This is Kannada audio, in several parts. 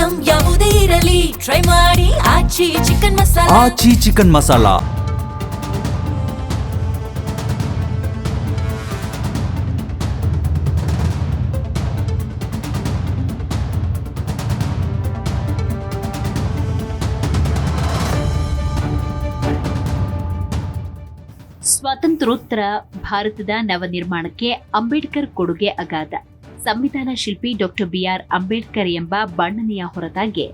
ಐಟಂ ಯಾವುದೇ ಇರಲಿ ಟ್ರೈ ಮಾಡಿ ಆಚಿ ಚಿಕನ್ ಮಸಾಲಾ. ಆಚಿ ಚಿಕನ್ ಮಸಾಲಾ. ಸ್ವಾತಂತ್ರ್ಯೋತ್ತರ ಭಾರತದ ನವನಿರ್ಮಾಣಕ್ಕೆ ಅಂಬೇಡ್ಕರ್ ಕೊಡುಗೆ ಅಗಾಧ. ಸಂವಿಧಾನ ಶಿಲ್ಪಿ ಡಾಕ್ಟರ್ BR ಅಂಬೇಡ್ಕರ್ ಎಂಬ ಬಣ್ಣನೆಯ ಹೊರತಾಗಿ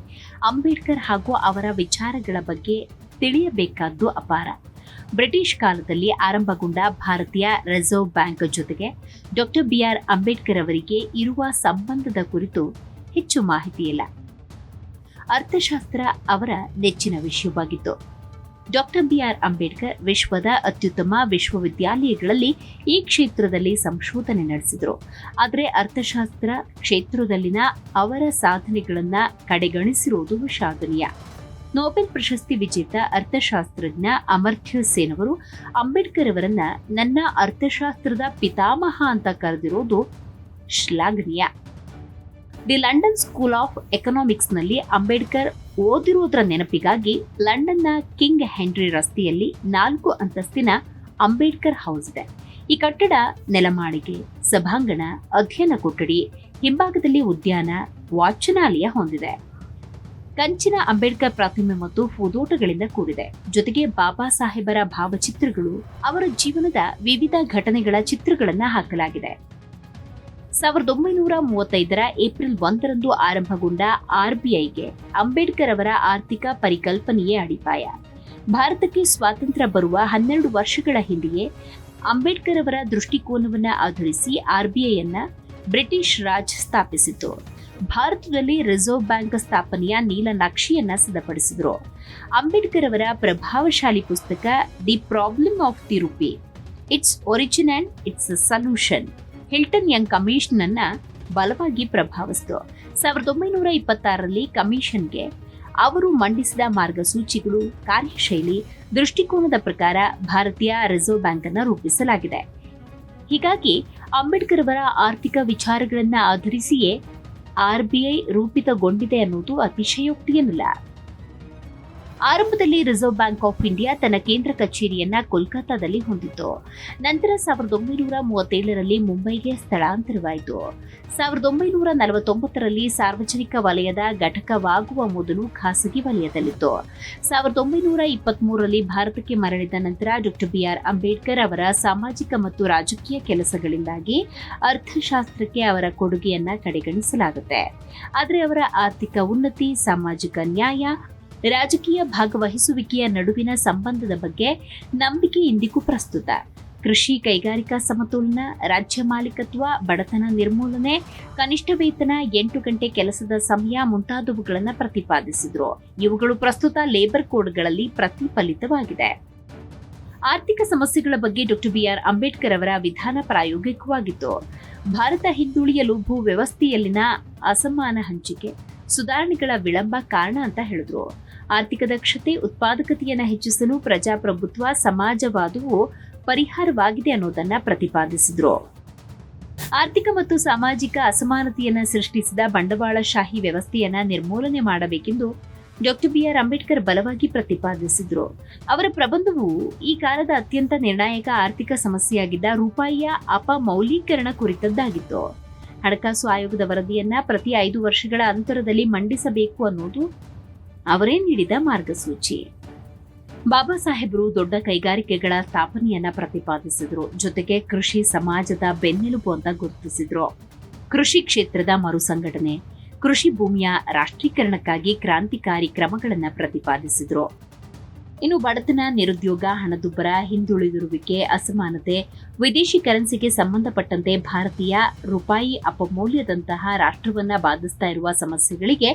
ಅಂಬೇಡ್ಕರ್ ಹಾಗೂ ಅವರ ವಿಚಾರಗಳ ಬಗ್ಗೆ ತಿಳಿಯಬೇಕಾದ್ದು ಅಪಾರ. ಬ್ರಿಟಿಷ್ ಕಾಲದಲ್ಲಿ ಆರಂಭಗೊಂಡ ಭಾರತೀಯ ರಿಸರ್ವ್ ಬ್ಯಾಂಕ್ ಜೊತೆಗೆ ಡಾಕ್ಟರ್ BR ಅಂಬೇಡ್ಕರ್ ಅವರಿಗೆ ಇರುವ ಸಂಬಂಧದ ಕುರಿತು ಹೆಚ್ಚು ಮಾಹಿತಿಯಿಲ್ಲ. ಅರ್ಥಶಾಸ್ತ್ರ ಅವರ ನೆಚ್ಚಿನ ವಿಷಯವಾಗಿತ್ತು. ಡಾಕ್ಟರ್ BR ಅಂಬೇಡ್ಕರ್ ವಿಶ್ವದ ಅತ್ಯುತ್ತಮ ವಿಶ್ವವಿದ್ಯಾಲಯಗಳಲ್ಲಿ ಈ ಕ್ಷೇತ್ರದಲ್ಲಿ ಸಂಶೋಧನೆ ನಡೆಸಿದರು. ಆದರೆ ಅರ್ಥಶಾಸ್ತ್ರ ಕ್ಷೇತ್ರದಲ್ಲಿನ ಅವರ ಸಾಧನೆಗಳನ್ನು ಕಡೆಗಣಿಸಿರುವುದು ವಿಷಾದನೀಯ. ನೊಬೆಲ್ ಪ್ರಶಸ್ತಿ ವಿಜೇತ ಅರ್ಥಶಾಸ್ತ್ರಜ್ಞ ಅಮರ್ತ್ಯ ಸೇನ್ ಅವರು ಅಂಬೇಡ್ಕರ್ ಅವರನ್ನ ನನ್ನ ಅರ್ಥಶಾಸ್ತ್ರದ ಪಿತಾಮಹ ಅಂತ ಕರೆದಿರೋದು ಶ್ಲಾಘನೀಯ. ದಿ ಲಂಡನ್ ಸ್ಕೂಲ್ ಆಫ್ ಎಕನಾಮಿಕ್ಸ್ನಲ್ಲಿ ಅಂಬೇಡ್ಕರ್ ಓದಿರೋದ್ರ ನೆನಪಿಗಾಗಿ ಲಂಡನ್ನ ಕಿಂಗ್ ಹೆನ್ರಿ ರಸ್ತೆಯಲ್ಲಿ 4 ಅಂತಸ್ತಿನ ಅಂಬೇಡ್ಕರ್ ಹೌಸ್ ಇದೆ. ಈ ಕಟ್ಟಡ ನೆಲಮಾಳಿಗೆ, ಸಭಾಂಗಣ, ಅಧ್ಯಯನ ಕೊಠಡಿ, ಹಿಂಭಾಗದಲ್ಲಿ ಉದ್ಯಾನ, ವಾಚನಾಲಯ ಹೊಂದಿದೆ. ಕಂಚಿನ ಅಂಬೇಡ್ಕರ್ ಪ್ರತಿಮೆ ಮತ್ತು ಹೂದೋಟಗಳಿಂದ ಕೂಡಿದೆ. ಜೊತೆಗೆ ಬಾಬಾ ಸಾಹೇಬರ ಭಾವಚಿತ್ರಗಳು, ಅವರ ಜೀವನದ ವಿವಿಧ ಘಟನೆಗಳ ಚಿತ್ರಗಳನ್ನು ಹಾಕಲಾಗಿದೆ. 1935ರ ಏಪ್ರಿಲ್ 1ರಂದು ಆರಂಭಗೊಂಡ RBIಗೆ ಅಂಬೇಡ್ಕರ್ ಅವರ ಆರ್ಥಿಕ ಪರಿಕಲ್ಪನೆಯೇ ಅಡಿಪಾಯ. ಭಾರತಕ್ಕೆ ಸ್ವಾತಂತ್ರ್ಯ ಬರುವ 12 ವರ್ಷಗಳ ಹಿಂದೆಯೇ ಅಂಬೇಡ್ಕರ್ ಅವರ ದೃಷ್ಟಿಕೋನವನ್ನು ಆಧರಿಸಿ RBIಯನ್ನ ಬ್ರಿಟಿಷ್ ರಾಜ್ ಸ್ಥಾಪಿಸಿತು. ಭಾರತದಲ್ಲಿ ರಿಸರ್ವ್ ಬ್ಯಾಂಕ್ ಸ್ಥಾಪನೆಯ ನೀಲನಕ್ಷೆಯನ್ನ ಸಿದ್ಧಪಡಿಸಿದರು. ಅಂಬೇಡ್ಕರ್ ಅವರ ಪ್ರಭಾವಶಾಲಿ ಪುಸ್ತಕ the problem of the rupee, it's origin and it's solution Hilton Young commission ಅನ್ನ ಬಲವಾಗಿ ಪ್ರಭಾವಿಸಿತು. 1926ರಲ್ಲಿ ಕಮಿಷನ್ಗೆ ಅವರು ಮಂಡಿಸಿದ ಮಾರ್ಗಸೂಚಿಗಳು, ಕಾರ್ಯಶೈಲಿ, ದೃಷ್ಟಿಕೋನದ ಪ್ರಕಾರ ಭಾರತೀಯ ರಿಸರ್ವ್ ಬ್ಯಾಂಕ್ ಅನ್ನು ರೂಪಿಸಲಾಗಿದೆ. ಹೀಗಾಗಿ ಅಂಬೇಡ್ಕರ್ ಅವರ ಆರ್ಥಿಕ ವಿಚಾರಗಳನ್ನು ಆಧರಿಸಿಯೇ RBI ರೂಪಿತಗೊಂಡಿದೆ ಅನ್ನೋದು ಅತಿಶಯೋಕ್ತಿಯೇನಲ್ಲ. ಆರಂಭದಲ್ಲಿ ರಿಸರ್ವ್ ಬ್ಯಾಂಕ್ ಆಫ್ ಇಂಡಿಯಾ ತನ್ನ ಕೇಂದ್ರ ಕಚೇರಿಯನ್ನ ಕೋಲ್ಕತ್ತಾದಲ್ಲಿ ಹೊಂದಿತ್ತು. ನಂತರ 1937ರಲ್ಲಿ ಮುಂಬೈಗೆ ಸ್ಥಳಾಂತರವಾಯಿತು. 1949ರಲ್ಲಿ ಸಾರ್ವಜನಿಕ ವಲಯದ ಘಟಕವಾಗುವ ಮೊದಲು ಖಾಸಗಿ ವಲಯದಲ್ಲಿತ್ತು. 1923ರಲ್ಲಿ ಭಾರತಕ್ಕೆ ಮರಳಿದ ನಂತರ ಡಾಕ್ಟರ್ BR ಅಂಬೇಡ್ಕರ್ ಅವರ ಸಾಮಾಜಿಕ ಮತ್ತು ರಾಜಕೀಯ ಕೆಲಸಗಳಿಂದಾಗಿ ಅರ್ಥಶಾಸ್ತ್ರಕ್ಕೆ ಅವರ ಕೊಡುಗೆಯನ್ನ ಕಡೆಗಣಿಸಲಾಗುತ್ತೆ. ಆದರೆ ಅವರ ಆರ್ಥಿಕ ಉನ್ನತಿ, ಸಾಮಾಜಿಕ ನ್ಯಾಯ, ರಾಜಕೀಯ ಭಾಗವಹಿಸುವಿಕೆಯ ನಡುವಿನ ಸಂಬಂಧದ ಬಗ್ಗೆ ನಂಬಿಕೆ ಇಂದಿಗೂ ಪ್ರಸ್ತುತ. ಕೃಷಿ, ಕೈಗಾರಿಕಾ ಸಮತೋಲನ, ರಾಜ್ಯ ಮಾಲೀಕತ್ವ, ಬಡತನ ನಿರ್ಮೂಲನೆ, ಕನಿಷ್ಠ ವೇತನ, 8 ಗಂಟೆ ಕೆಲಸದ ಸಮಯ ಮುಂತಾದವುಗಳನ್ನು ಪ್ರತಿಪಾದಿಸಿದ್ರು. ಇವುಗಳು ಪ್ರಸ್ತುತ ಲೇಬರ್ ಕೋಡ್ಗಳಲ್ಲಿ ಪ್ರತಿಫಲಿತವಾಗಿದೆ. ಆರ್ಥಿಕ ಸಮಸ್ಯೆಗಳ ಬಗ್ಗೆ ಡಾಕ್ಟರ್ BR ಅಂಬೇಡ್ಕರ್ ಅವರ ವಿಧಾನ ಪ್ರಾಯೋಗಿಕವಾಗಿತ್ತು. ಭಾರತ ಹಿಂದುಳಿಯಲು ಭೂ ವ್ಯವಸ್ಥೆಯಲ್ಲಿನ ಅಸಮಾನ ಹಂಚಿಕೆ, ಸುಧಾರಣೆಗಳ ವಿಳಂಬ ಕಾರಣ ಅಂತ ಹೇಳಿದ್ರು. ಆರ್ಥಿಕ ದಕ್ಷತೆ, ಉತ್ಪಾದಕತೆಯನ್ನು ಹೆಚ್ಚಿಸಲು ಪ್ರಜಾಪ್ರಭುತ್ವ ಸಮಾಜವಾದವು ಪರಿಹಾರವಾಗಿದೆ ಅನ್ನೋದನ್ನ ಪ್ರತಿಪಾದಿಸಿದ್ರು. ಆರ್ಥಿಕ ಮತ್ತು ಸಾಮಾಜಿಕ ಅಸಮಾನತೆಯನ್ನು ಸೃಷ್ಟಿಸಿದ ಬಂಡವಾಳಶಾಹಿ ವ್ಯವಸ್ಥೆಯನ್ನ ನಿರ್ಮೂಲನೆ ಮಾಡಬೇಕೆಂದು ಡಾಕ್ಟರ್ BR ಅಂಬೇಡ್ಕರ್ ಬಲವಾಗಿ ಪ್ರತಿಪಾದಿಸಿದ್ರು. ಅವರ ಪ್ರಬಂಧವು ಈ ಕಾಲದ ಅತ್ಯಂತ ನಿರ್ಣಾಯಕ ಆರ್ಥಿಕ ಸಮಸ್ಯೆಯಾಗಿದ್ದ ರೂಪಾಯಿಯ ಅಪಮೌಲ್ಯೀಕರಣ ಕುರಿತದ್ದಾಗಿತ್ತು. ಹಣಕಾಸು ಆಯೋಗದ ವರದಿಯನ್ನ ಪ್ರತಿ 5 ವರ್ಷಗಳ ಅಂತರದಲ್ಲಿ ಮಂಡಿಸಬೇಕು ಅನ್ನೋದು ಅವರೇ ನೀಡಿದ ಮಾರ್ಗಸೂಚಿ. ಬಾಬಾ ಸಾಹೇಬರು ದೊಡ್ಡ ಕೈಗಾರಿಕೆಗಳ ಸ್ಥಾಪನೆಯನ್ನ ಪ್ರತಿಪಾದಿಸಿದ್ರು. ಜೊತೆಗೆ ಕೃಷಿ ಸಮಾಜದ ಬೆನ್ನೆಲುಬು ಅಂತ ಗುರುತಿಸಿದ್ರು. ಕೃಷಿ ಕ್ಷೇತ್ರದ ಮರುಸಂಘಟನೆ, ಕೃಷಿ ಭೂಮಿಯ ರಾಷ್ಟ್ರೀಕರಣಕ್ಕಾಗಿ ಕ್ರಾಂತಿಕಾರಿ ಕ್ರಮಗಳನ್ನು ಪ್ರತಿಪಾದಿಸಿದ್ರು. ಇನ್ನು ಬಡತನ, ನಿರುದ್ಯೋಗ, ಹಣದುಬ್ಬರ, ಹಿಂದುಳಿದಿರುವಿಕೆ, ಅಸಮಾನತೆ, ವಿದೇಶಿ ಕರೆನ್ಸಿಗೆ ಸಂಬಂಧಪಟ್ಟಂತೆ ಭಾರತೀಯ ರೂಪಾಯಿ ಅಪಮೌಲ್ಯದಂತಹ ರಾಷ್ಟ್ರವನ್ನ ಬಾಧಿಸ್ತಾ ಇರುವ ಸಮಸ್ಯೆಗಳಿಗೆ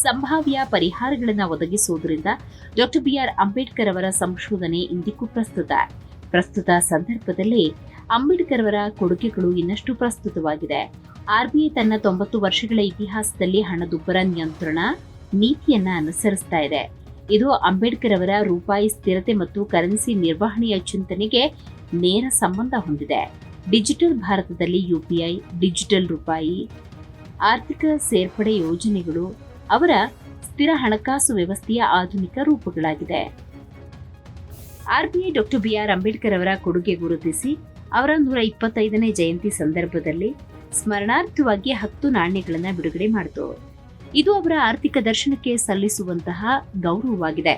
ಸಂಭಾವ್ಯ ಪರಿಹಾರಗಳನ್ನು ಒದಗಿಸುವುದರಿಂದ ಡಾಕ್ಟರ್ BR ಅಂಬೇಡ್ಕರ್ ಅವರ ಸಂಶೋಧನೆ ಇಂದಿಗೂ ಪ್ರಸ್ತುತ ಸಂದರ್ಭದಲ್ಲಿ ಅಂಬೇಡ್ಕರ್ ಅವರ ಕೊಡುಗೆಗಳು ಇನ್ನಷ್ಟು ಪ್ರಸ್ತುತವಾಗಿದೆ. RBI ತನ್ನ 90 ವರ್ಷಗಳ ಇತಿಹಾಸದಲ್ಲಿ ಹಣದುಬ್ಬರ ನಿಯಂತ್ರಣ ನೀತಿಯನ್ನ ಅನುಸರಿಸ್ತಾ ಇದೆ. ಇದು ಅಂಬೇಡ್ಕರ್ ಅವರ ರೂಪಾಯಿ ಸ್ಥಿರತೆ ಮತ್ತು ಕರೆನ್ಸಿ ನಿರ್ವಹಣೆಯ ಚಿಂತನೆಗೆ ನೇರ ಸಂಬಂಧ ಹೊಂದಿದೆ. ಡಿಜಿಟಲ್ ಭಾರತದಲ್ಲಿ UPI, ಡಿಜಿಟಲ್ ರೂಪಾಯಿ, ಆರ್ಥಿಕ ಸೇರ್ಪಡೆ ಯೋಜನೆಗಳು, ಅವರ ಸ್ಥಿರ ಹಣಕಾಸು ವ್ಯವಸ್ಥೆಯ ಆಧುನಿಕ ರೂಪಗಳಾಗಿದೆ. ಆರ್ಬಿಐ ಡಾಕ್ಟರ್ ಬಿಆರ್ ಅಂಬೇಡ್ಕರ್ ಅವರ ಕೊಡುಗೆ ಗುರುತಿಸಿ ಅವರ 125ನೇ ಜಯಂತಿ ಸಂದರ್ಭದಲ್ಲಿ ಸ್ಮರಣಾರ್ಥವಾಗಿ 10 ನಾಣ್ಯಗಳನ್ನು ಬಿಡುಗಡೆ ಮಾಡಿತು. ಇದು ಅವರ ಆರ್ಥಿಕ ದರ್ಶನಕ್ಕೆ ಸಲ್ಲಿಸುವಂತಹ ಗೌರವವಾಗಿದೆ.